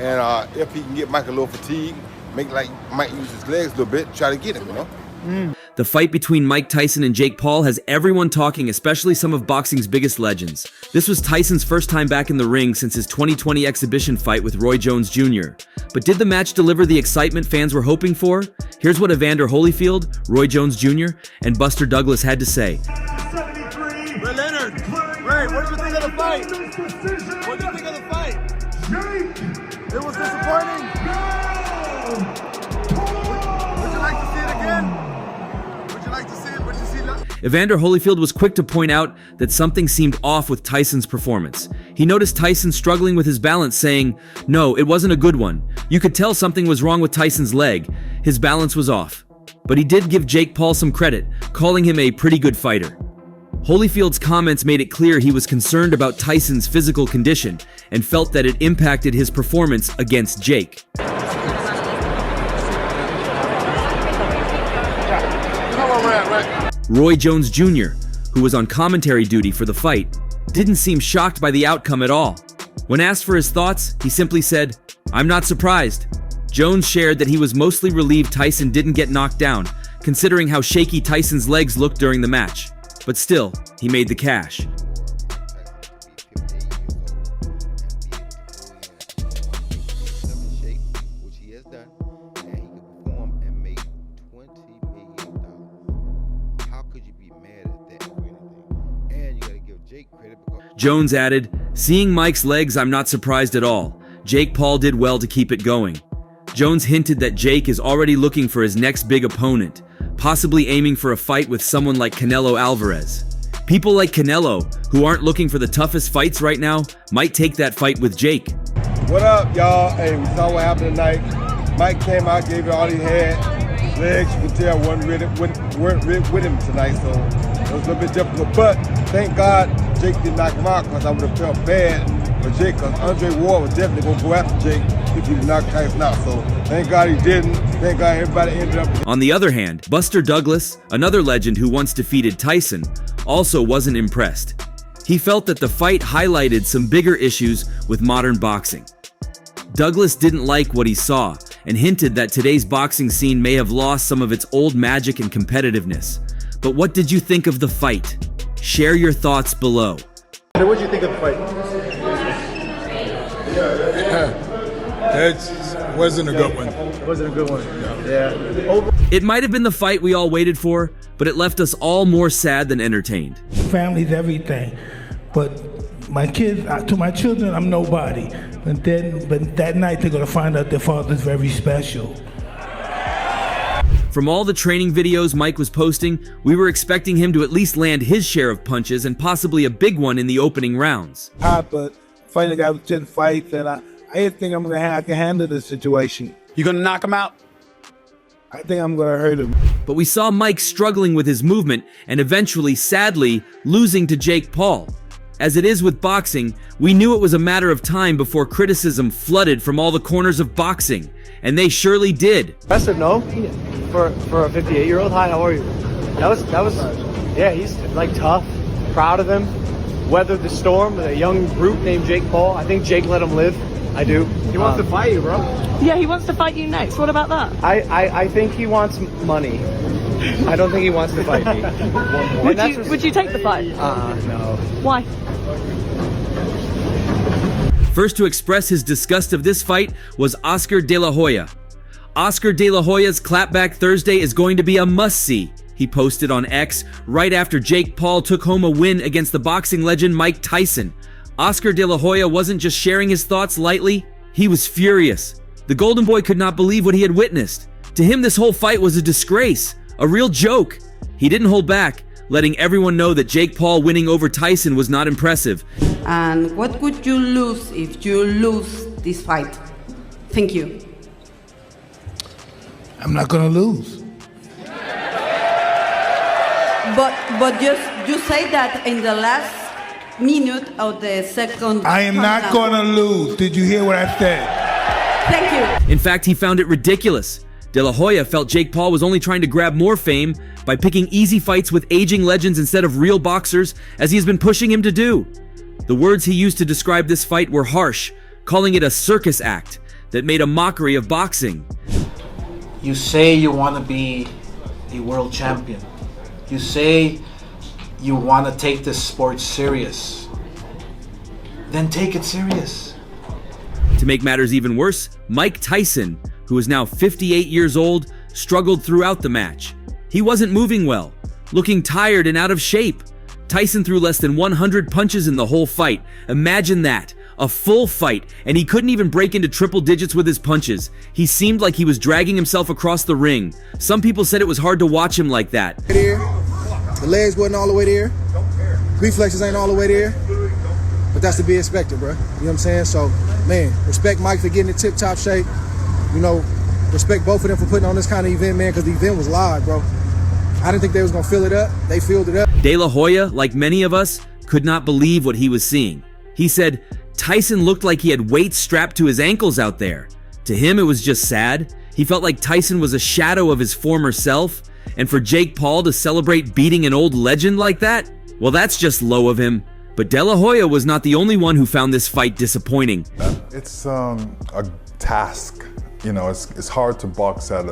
And if he can get Mike a little fatigued, make like Mike use his legs a little bit, try to get him, you know? The fight between Mike Tyson and Jake Paul has everyone talking, especially some of boxing's biggest legends. This was Tyson's first time back in the ring since his 2020 exhibition fight with Roy Jones Jr. But did the match deliver the excitement fans were hoping for? Here's what Evander Holyfield, Roy Jones Jr., and Buster Douglas had to say. Ray Leonard, Ray, what did you think of the fight? What did you think of the fight? It was disappointing. Would you like to see it again? Would you like to see it? Would you see that? Evander Holyfield was quick to point out that something seemed off with Tyson's performance. He noticed Tyson struggling with his balance, saying, "No, it wasn't a good one. You could tell something was wrong with Tyson's leg. His balance was off." But he did give Jake Paul some credit, calling him a pretty good fighter. Holyfield's comments made it clear he was concerned about Tyson's physical condition and felt that it impacted his performance against Jake. Roy Jones Jr., who was on commentary duty for the fight, didn't seem shocked by the outcome at all. When asked for his thoughts, he simply said, "I'm not surprised." Jones shared that he was mostly relieved Tyson didn't get knocked down, considering how shaky Tyson's legs looked during the match. But still, he made the cash. Jones added, "Seeing Mike's legs, I'm not surprised at all. Jake Paul did well to keep it going." Jones hinted that Jake is already looking for his next big opponent, possibly aiming for a fight with someone like Canelo Alvarez. People like Canelo, who aren't looking for the toughest fights right now, might take that fight with Jake. What up, y'all? Hey, we saw what happened tonight. Mike came out, gave it all he had. Legs, you could tell, weren't really with him tonight, so it was a little bit difficult. But thank God Jake didn't knock him out, because I would have felt bad for Jake, because Andre Ward was definitely going to go after Jake if he did knock Tyson out. So thank God he didn't. Thank God everybody ended up. On the other hand, Buster Douglas, another legend who once defeated Tyson, also wasn't impressed. He felt that the fight highlighted some bigger issues with modern boxing. Douglas didn't like what he saw and hinted that today's boxing scene may have lost some of its old magic and competitiveness. But what did you think of the fight? Share your thoughts below. What did you think of the fight? That wasn't a good one. It wasn't a good one. No. Yeah. It might have been the fight we all waited for, but it left us all more sad than entertained. Family's everything, but my kids, to my children, I'm nobody. But that night they're gonna find out their father's very special. From all the training videos Mike was posting, we were expecting him to at least land his share of punches and possibly a big one in the opening rounds. But fighting a guy with 10 fights, and I think I can handle this situation. You gonna knock him out? I think I'm gonna hurt him. But we saw Mike struggling with his movement and eventually, sadly, losing to Jake Paul. As it is with boxing, we knew it was a matter of time before criticism flooded from all the corners of boxing, and they surely did. Impressive, no? For a 58-year-old. Hi, how are you? That was, yeah, he's like tough, proud of him, weathered the storm with a young brute named Jake Paul. I think Jake let him live. I do. He wants to fight you, bro. Yeah, he wants to fight you next. What about that? I think he wants money. I don't think he wants to fight me. Would you take the fight? No. Why? First to express his disgust of this fight was Oscar De La Hoya. Oscar De La Hoya's clapback Thursday is going to be a must-see, he posted on X right after Jake Paul took home a win against the boxing legend Mike Tyson. Oscar De La Hoya wasn't just sharing his thoughts lightly, he was furious. The Golden Boy could not believe what he had witnessed. To him, this whole fight was a disgrace, a real joke. He didn't hold back, letting everyone know that Jake Paul winning over Tyson was not impressive. And what would you lose if you lose this fight? Thank you. I'm not gonna lose. But you say that in the last minute of the second. I am not gonna lose. Did you hear what I said? Thank you. In fact, he found it ridiculous. De La Hoya felt Jake Paul was only trying to grab more fame by picking easy fights with aging legends instead of real boxers, as he has been pushing him to do. The words he used to describe this fight were harsh, calling it a circus act, that made a mockery of boxing. You say you want to be a world champion. You say you want to take this sport serious. Then take it serious. To make matters even worse, Mike Tyson, who is now 58 years old, struggled throughout the match. He wasn't moving well, looking tired and out of shape. Tyson threw less than 100 punches in the whole fight. Imagine that. A full fight, and he couldn't even break into triple digits with his punches. He seemed like he was dragging himself across the ring. Some people said it was hard to watch him like that. The legs wasn't all the way there. Reflexes ain't all the way there. But that's to be expected, bro. You know what I'm saying? So, man, respect Mike for getting in tip-top shape. You know, respect both of them for putting on this kind of event, man, because the event was live, bro. I didn't think they was going to fill it up. They filled it up. De La Hoya, like many of us, could not believe what he was seeing. He said, Tyson looked like he had weights strapped to his ankles out there. To him, it was just sad. He felt like Tyson was a shadow of his former self. And for Jake Paul to celebrate beating an old legend like that? Well, that's just low of him. But De La Hoya was not the only one who found this fight disappointing. It's a task. You know, it's hard to box at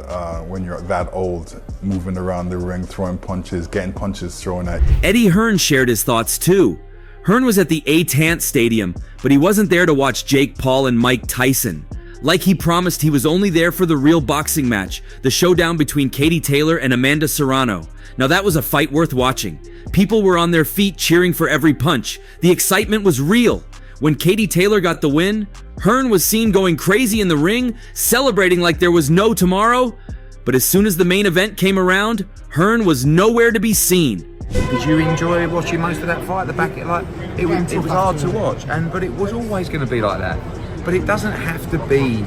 when you're that old, moving around the ring, throwing punches, getting punches thrown at you. Eddie Hearn shared his thoughts too. Hearn was at the A-Tant Stadium, but he wasn't there to watch Jake Paul and Mike Tyson. Like he promised, he was only there for the real boxing match, the showdown between Katie Taylor and Amanda Serrano. Now that was a fight worth watching. People were on their feet cheering for every punch. The excitement was real. When Katie Taylor got the win, Hearn was seen going crazy in the ring, celebrating like there was no tomorrow. But as soon as the main event came around, Hearn was nowhere to be seen. Did you enjoy watching most of that fight? It was hard to watch, but it was always going to be like that. But it doesn't have to be.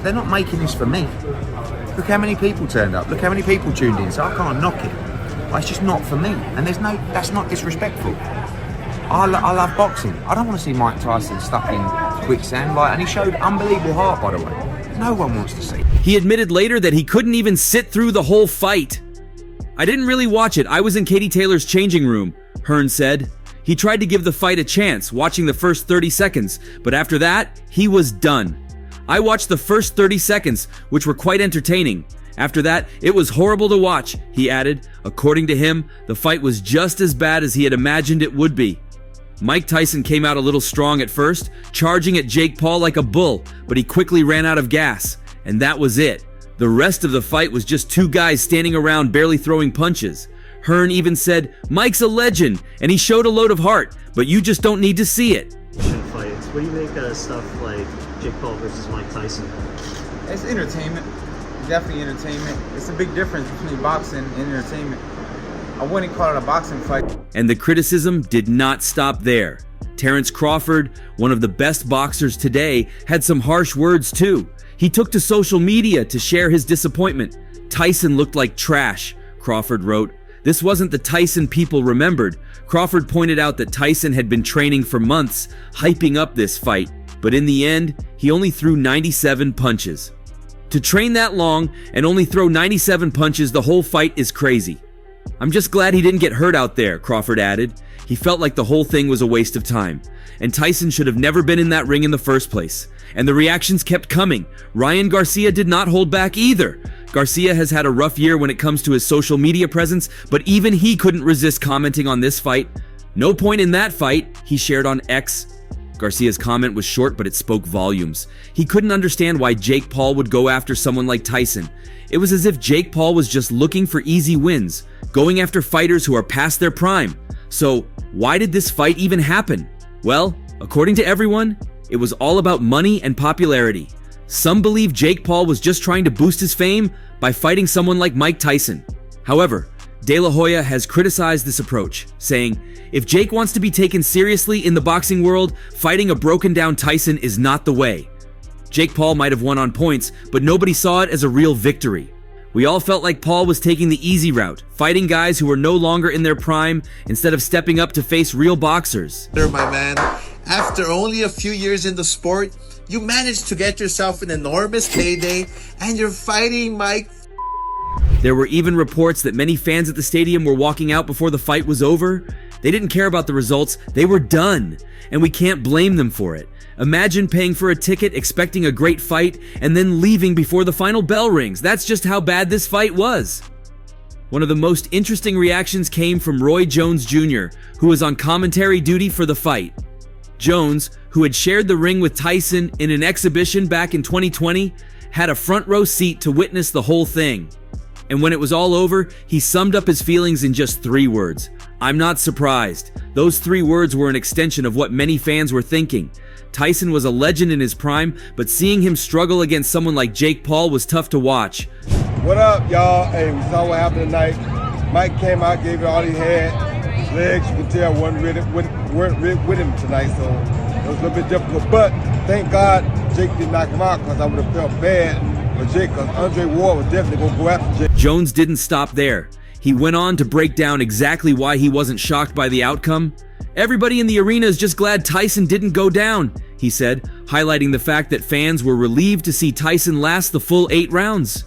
They're not making this for me. Look how many people turned up. Look how many people tuned in. So I can't knock it. But it's just not for me. And that's not disrespectful. I love boxing. I don't want to see Mike Tyson stuck in quicksand. And he showed unbelievable heart, by the way. No one wants to see. He admitted later that he couldn't even sit through the whole fight. I didn't really watch it. I was in Katie Taylor's changing room, Hearn said. He tried to give the fight a chance, watching the first 30 seconds, but after that, he was done. I watched the first 30 seconds, which were quite entertaining. After that, it was horrible to watch, he added. According to him, the fight was just as bad as he had imagined it would be. Mike Tyson came out a little strong at first, charging at Jake Paul like a bull, but he quickly ran out of gas, and that was it. The rest of the fight was just two guys standing around barely throwing punches. Hearn even said, Mike's a legend, and he showed a load of heart, but you just don't need to see it. Fights. What do you make of stuff like Jake Paul versus Mike Tyson? It's entertainment. Definitely entertainment. It's a big difference between boxing and entertainment. I wouldn't call it a boxing fight. And the criticism did not stop there. Terrence Crawford, one of the best boxers today, had some harsh words too. He took to social media to share his disappointment. Tyson looked like trash, Crawford wrote. This wasn't the Tyson people remembered. Crawford pointed out that Tyson had been training for months, hyping up this fight. But in the end, he only threw 97 punches. To train that long and only throw 97 punches the whole fight is crazy. I'm just glad he didn't get hurt out there, Crawford added. He felt like the whole thing was a waste of time. And Tyson should have never been in that ring in the first place. And the reactions kept coming. Ryan Garcia did not hold back either. Garcia has had a rough year when it comes to his social media presence, but even he couldn't resist commenting on this fight. No point in that fight, he shared on X. Garcia's comment was short, but it spoke volumes. He couldn't understand why Jake Paul would go after someone like Tyson. It was as if Jake Paul was just looking for easy wins, going after fighters who are past their prime. So, why did this fight even happen? Well, according to everyone, it was all about money and popularity. Some believe Jake Paul was just trying to boost his fame by fighting someone like Mike Tyson. However, De La Hoya has criticized this approach, saying, if Jake wants to be taken seriously in the boxing world, fighting a broken-down Tyson is not the way. Jake Paul might have won on points, but nobody saw it as a real victory. We all felt like Paul was taking the easy route, fighting guys who were no longer in their prime instead of stepping up to face real boxers. My man, after only a few years in the sport, you managed to get yourself an enormous payday and you're fighting Mike. There were even reports that many fans at the stadium were walking out before the fight was over. They didn't care about the results. They were done, and we can't blame them for it. Imagine paying for a ticket, expecting a great fight, and then leaving before the final bell rings. That's just how bad this fight was. One of the most interesting reactions came from Roy Jones Jr., who was on commentary duty for the fight. Jones, who had shared the ring with Tyson in an exhibition back in 2020, had a front row seat to witness the whole thing. And when it was all over, he summed up his feelings in just 3 words. "I'm not surprised." Those 3 words were an extension of what many fans were thinking. Tyson was a legend in his prime, but seeing him struggle against someone like Jake Paul was tough to watch. What up, y'all? Hey, we saw what happened tonight. Mike came out, gave it all he had. His legs, you can tell, weren't with him tonight, so it was a little bit difficult. But thank God Jake didn't knock him out, because I would have felt bad for Jake, because Andre Ward was definitely going to go after Jake. Jones didn't stop there. He went on to break down exactly why he wasn't shocked by the outcome. "Everybody in the arena is just glad Tyson didn't go down," he said, highlighting the fact that fans were relieved to see Tyson last the full 8 rounds.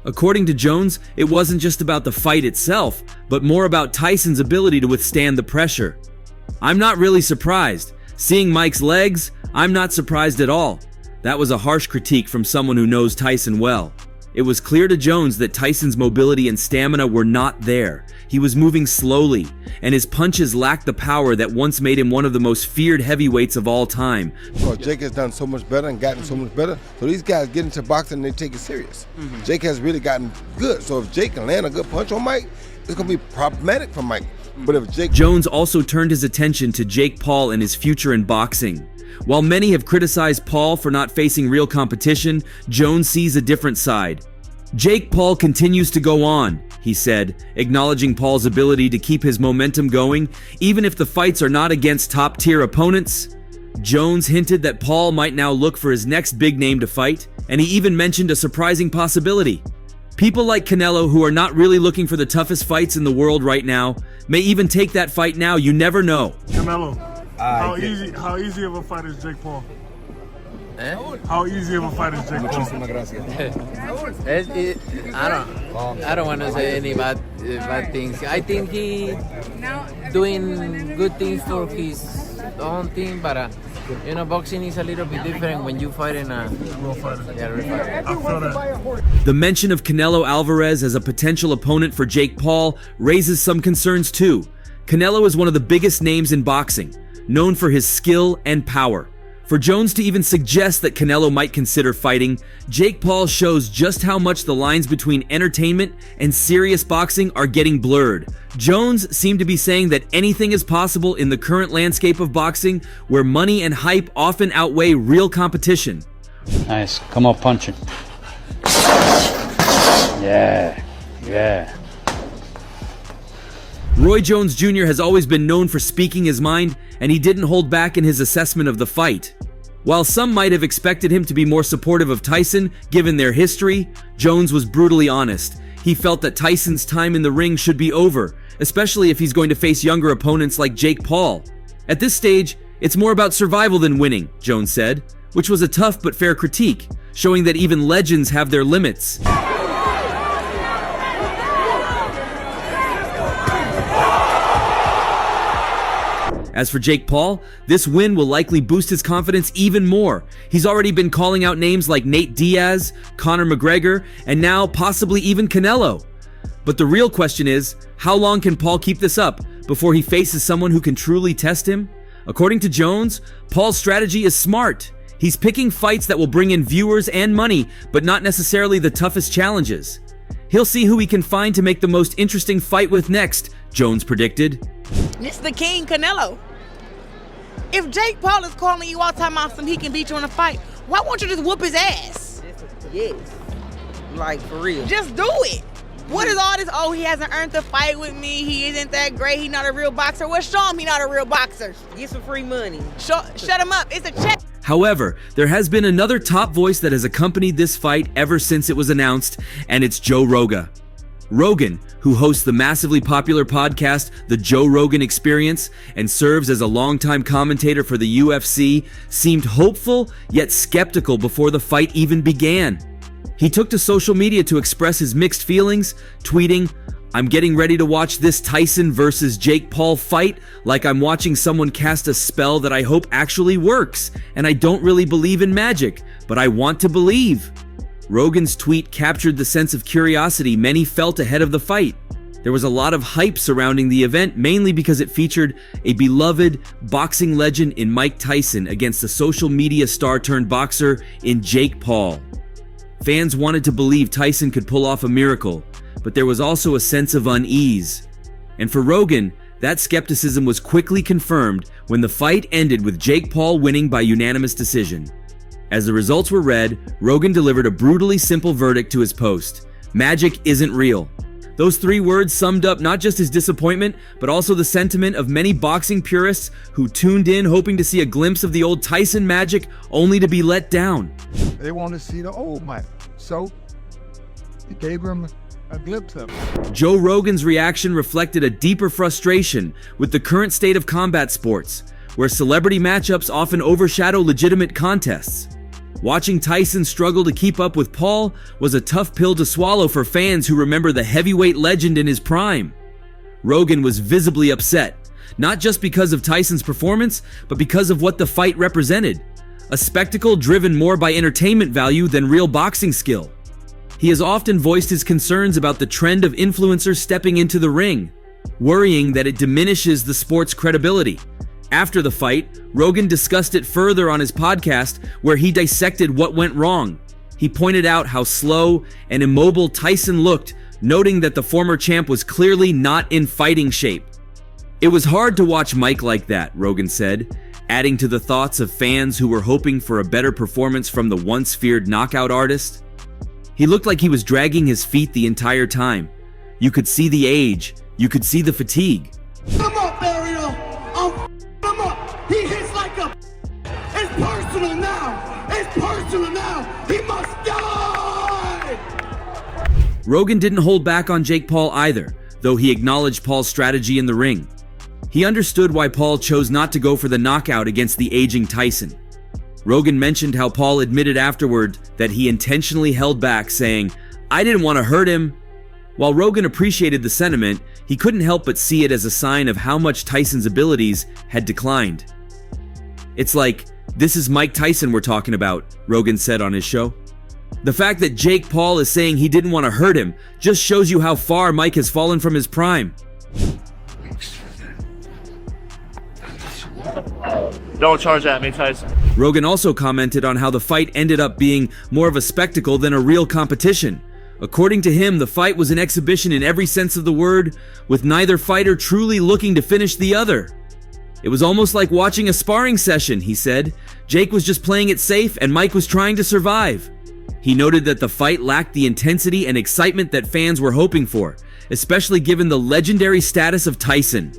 According to Jones, it wasn't just about the fight itself, but more about Tyson's ability to withstand the pressure. "I'm not really surprised. Seeing Mike's legs, I'm not surprised at all." That was a harsh critique from someone who knows Tyson well. It was clear to Jones that Tyson's mobility and stamina were not there. He was moving slowly, and his punches lacked the power that once made him one of the most feared heavyweights of all time. Because Jake has done so much better and gotten so much better, so these guys get into boxing and they take it serious. Jake has really gotten good, so if Jake can land a good punch on Mike, it's going to be problematic for Mike. But if Jake... Jones also turned his attention to Jake Paul and his future in boxing. While many have criticized Paul for not facing real competition, Jones sees a different side. "Jake Paul continues to go on," he said, acknowledging Paul's ability to keep his momentum going, even if the fights are not against top-tier opponents. Jones hinted that Paul might now look for his next big name to fight, and he even mentioned a surprising possibility. People like Canelo, who are not really looking for the toughest fights in the world right now, may even take that fight now. You never know. Canelo, how easy of a fight is Jake Paul? How easy of a fight is Jake Paul? I don't want to say any bad things. I think he doing good things for his own team, but boxing is a little bit different when you fight in a real fighter. Yeah, real fighter. I feel that. The mention of Canelo Alvarez as a potential opponent for Jake Paul raises some concerns too. Canelo is one of the biggest names in boxing, known for his skill and power. For Jones to even suggest that Canelo might consider fighting, Jake Paul shows just how much the lines between entertainment and serious boxing are getting blurred. Jones seemed to be saying that anything is possible in the current landscape of boxing, where money and hype often outweigh real competition. Nice, come on, punch him. Yeah. Roy Jones Jr. has always been known for speaking his mind, and he didn't hold back in his assessment of the fight. While some might have expected him to be more supportive of Tyson, given their history, Jones was brutally honest. He felt that Tyson's time in the ring should be over, especially if he's going to face younger opponents like Jake Paul. At this stage, it's more about survival than winning, Jones said, which was a tough but fair critique, showing that even legends have their limits. As for Jake Paul, this win will likely boost his confidence even more. He's already been calling out names like Nate Diaz, Conor McGregor, and now possibly even Canelo. But the real question is, how long can Paul keep this up before he faces someone who can truly test him? According to Jones, Paul's strategy is smart. He's picking fights that will bring in viewers and money, but not necessarily the toughest challenges. He'll see who he can find to make the most interesting fight with next, Jones predicted. It's the king, Canelo. If Jake Paul is calling you all time awesome, he can beat you in a fight, why won't you just whoop his ass? Yes. Like, for real. Just do it. What is all this? Oh, he hasn't earned the fight with me. He isn't that great. He's not a real boxer. Well, show him he's not a real boxer. Get some free money. Shut him up. It's a check. However, there has been another top voice that has accompanied this fight ever since it was announced, and it's Joe Rogan. Rogan, who hosts the massively popular podcast The Joe Rogan Experience and serves as a longtime commentator for the UFC, seemed hopeful yet skeptical before the fight even began. He took to social media to express his mixed feelings, tweeting, I'm getting ready to watch this Tyson versus Jake Paul fight like I'm watching someone cast a spell that I hope actually works, and I don't really believe in magic, but I want to believe. Rogan's tweet captured the sense of curiosity many felt ahead of the fight. There was a lot of hype surrounding the event, mainly because it featured a beloved boxing legend in Mike Tyson against a social media star turned boxer in Jake Paul. Fans wanted to believe Tyson could pull off a miracle, but there was also a sense of unease. And for Rogan, that skepticism was quickly confirmed when the fight ended with Jake Paul winning by unanimous decision. As the results were read, Rogan delivered a brutally simple verdict to his post: "Magic isn't real." Those 3 words summed up not just his disappointment, but also the sentiment of many boxing purists who tuned in hoping to see a glimpse of the old Tyson magic, only to be let down. They want to see the old Mike, so he gave him a glimpse of it. Joe Rogan's reaction reflected a deeper frustration with the current state of combat sports, where celebrity matchups often overshadow legitimate contests. Watching Tyson struggle to keep up with Paul was a tough pill to swallow for fans who remember the heavyweight legend in his prime. Rogan was visibly upset, not just because of Tyson's performance, but because of what the fight represented: a spectacle driven more by entertainment value than real boxing skill. He has often voiced his concerns about the trend of influencers stepping into the ring, worrying that it diminishes the sport's credibility. After the fight, Rogan discussed it further on his podcast, where he dissected what went wrong. He pointed out how slow and immobile Tyson looked, noting that the former champ was clearly not in fighting shape. "It was hard to watch Mike like that," Rogan said, adding to the thoughts of fans who were hoping for a better performance from the once feared knockout artist. "He looked like he was dragging his feet the entire time. You could see the age, you could see the fatigue." Come up, Ariel! Come up! He hits like a... It's personal now! It's personal now! He must die! Rogan didn't hold back on Jake Paul either, though he acknowledged Paul's strategy in the ring. He understood why Paul chose not to go for the knockout against the aging Tyson. Rogan mentioned how Paul admitted afterward that he intentionally held back, saying, "I didn't want to hurt him." While Rogan appreciated the sentiment, he couldn't help but see it as a sign of how much Tyson's abilities had declined. "It's like, this is Mike Tyson we're talking about," Rogan said on his show. "The fact that Jake Paul is saying he didn't want to hurt him just shows you how far Mike has fallen from his prime." Don't charge at me, Tyson. Rogan also commented on how the fight ended up being more of a spectacle than a real competition. According to him, the fight was an exhibition in every sense of the word, with neither fighter truly looking to finish the other. "It was almost like watching a sparring session," he said. "Jake was just playing it safe and Mike was trying to survive." He noted that the fight lacked the intensity and excitement that fans were hoping for, especially given the legendary status of Tyson.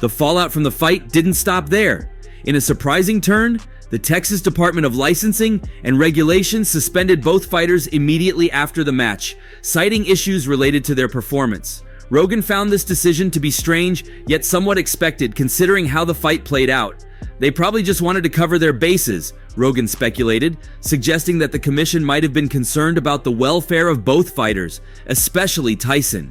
The fallout from the fight didn't stop there. In a surprising turn, the Texas Department of Licensing and Regulation suspended both fighters immediately after the match, citing issues related to their performance. Rogan found this decision to be strange, yet somewhat expected considering how the fight played out. "They probably just wanted to cover their bases," Rogan speculated, suggesting that the commission might have been concerned about the welfare of both fighters, especially Tyson.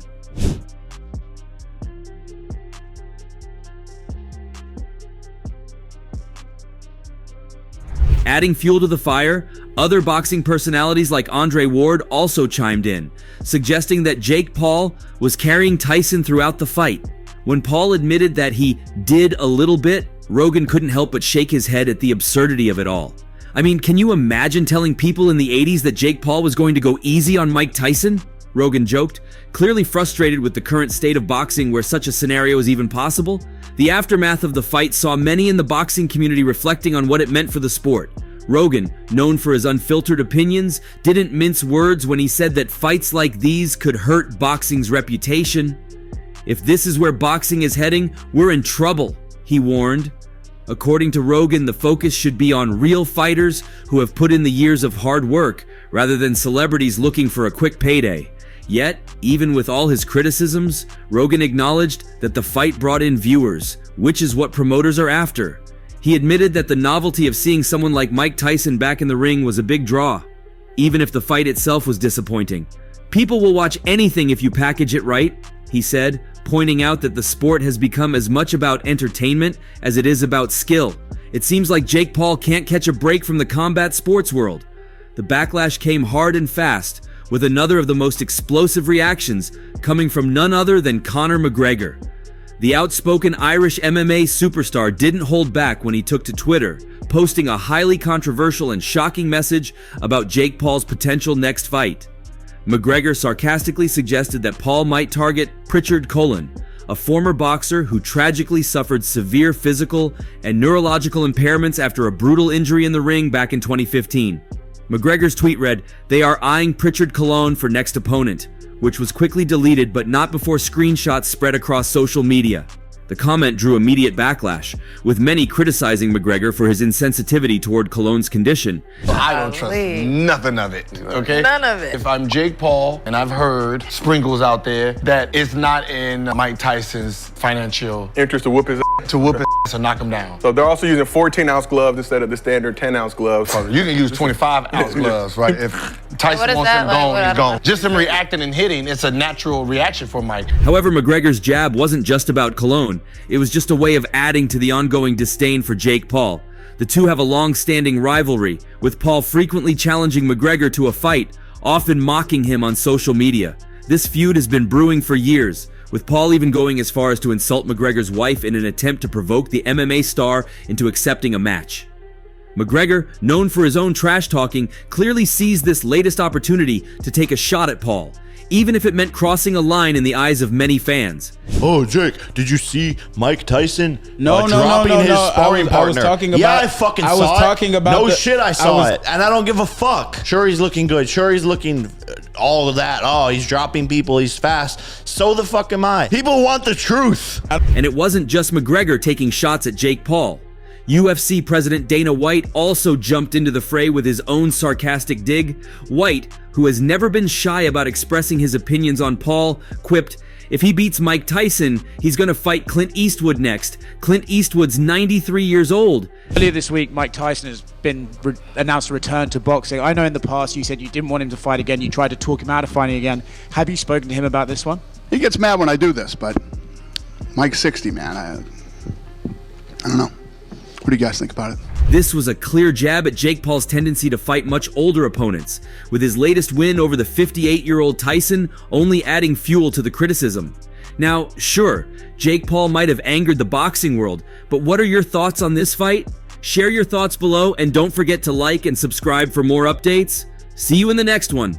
Adding fuel to the fire, other boxing personalities like Andre Ward also chimed in, suggesting that Jake Paul was carrying Tyson throughout the fight. When Paul admitted that he did a little bit, Rogan couldn't help but shake his head at the absurdity of it all. I mean, can you imagine telling people in the 80s that Jake Paul was going to go easy on Mike Tyson? Rogan joked, clearly frustrated with the current state of boxing where such a scenario is even possible. The aftermath of the fight saw many in the boxing community reflecting on what it meant for the sport. Rogan, known for his unfiltered opinions, didn't mince words when he said that fights like these could hurt boxing's reputation. "If this is where boxing is heading, we're in trouble," he warned. According to Rogan, the focus should be on real fighters who have put in the years of hard work, rather than celebrities looking for a quick payday. Yet, even with all his criticisms, Rogan acknowledged that the fight brought in viewers, which is what promoters are after. He admitted that the novelty of seeing someone like Mike Tyson back in the ring was a big draw, even if the fight itself was disappointing. "People will watch anything if you package it right," he said, pointing out that the sport has become as much about entertainment as it is about skill. It seems like Jake Paul can't catch a break from the combat sports world. The backlash came hard and fast, with another of the most explosive reactions coming from none other than Conor McGregor. The outspoken Irish MMA superstar didn't hold back when he took to Twitter, posting a highly controversial and shocking message about Jake Paul's potential next fight. McGregor sarcastically suggested that Paul might target Pritchard Cullen, a former boxer who tragically suffered severe physical and neurological impairments after a brutal injury in the ring back in 2015. McGregor's tweet read, "They are eyeing Pritchard Cullen for next opponent," which was quickly deleted but not before screenshots spread across social media. The comment drew immediate backlash, with many criticizing McGregor for his insensitivity toward Cologne's condition. I don't trust nothing of it, okay? None of it. If I'm Jake Paul, and I've heard sprinkles out there that it's not in Mike Tyson's financial interest to whoop his ass. To whoop his ass and knock him down. So they're also using 14-ounce gloves instead of the standard 10-ounce gloves. You can use 25-ounce gloves, right? If Tyson wants him gone, he's gone. Just him reacting and hitting, it's a natural reaction for Mike. However, McGregor's jab wasn't just about Cologne. It was just a way of adding to the ongoing disdain for Jake Paul. The two have a long-standing rivalry, with Paul frequently challenging McGregor to a fight, often mocking him on social media. This feud has been brewing for years, with Paul even going as far as to insult McGregor's wife in an attempt to provoke the MMA star into accepting a match. McGregor, known for his own trash talking, clearly seized this latest opportunity to take a shot at Paul, even if it meant crossing a line in the eyes of many fans. Oh, Jake, did you see Mike Tyson dropping his sparring partner? I was talking about, yeah, I fucking saw it. I was talking about shit, I saw it, and I don't give a fuck. Sure, he's looking good. Sure, he's looking all of that. Oh, he's dropping people. He's fast. So the fuck am I. People want the truth. And it wasn't just McGregor taking shots at Jake Paul. UFC President Dana White also jumped into the fray with his own sarcastic dig. White, who has never been shy about expressing his opinions on Paul, quipped, "If he beats Mike Tyson, he's going to fight Clint Eastwood next. Clint Eastwood's 93 years old." Earlier this week, Mike Tyson has been announced a return to boxing. I know in the past you said you didn't want him to fight again. You tried to talk him out of fighting again. Have you spoken to him about this one? He gets mad when I do this, but Mike's 60, man. I don't know. What do you guys think about it? This was a clear jab at Jake Paul's tendency to fight much older opponents, with his latest win over the 58-year-old Tyson only adding fuel to the criticism. Now, sure, Jake Paul might have angered the boxing world, but what are your thoughts on this fight? Share your thoughts below and don't forget to like and subscribe for more updates. See you in the next one.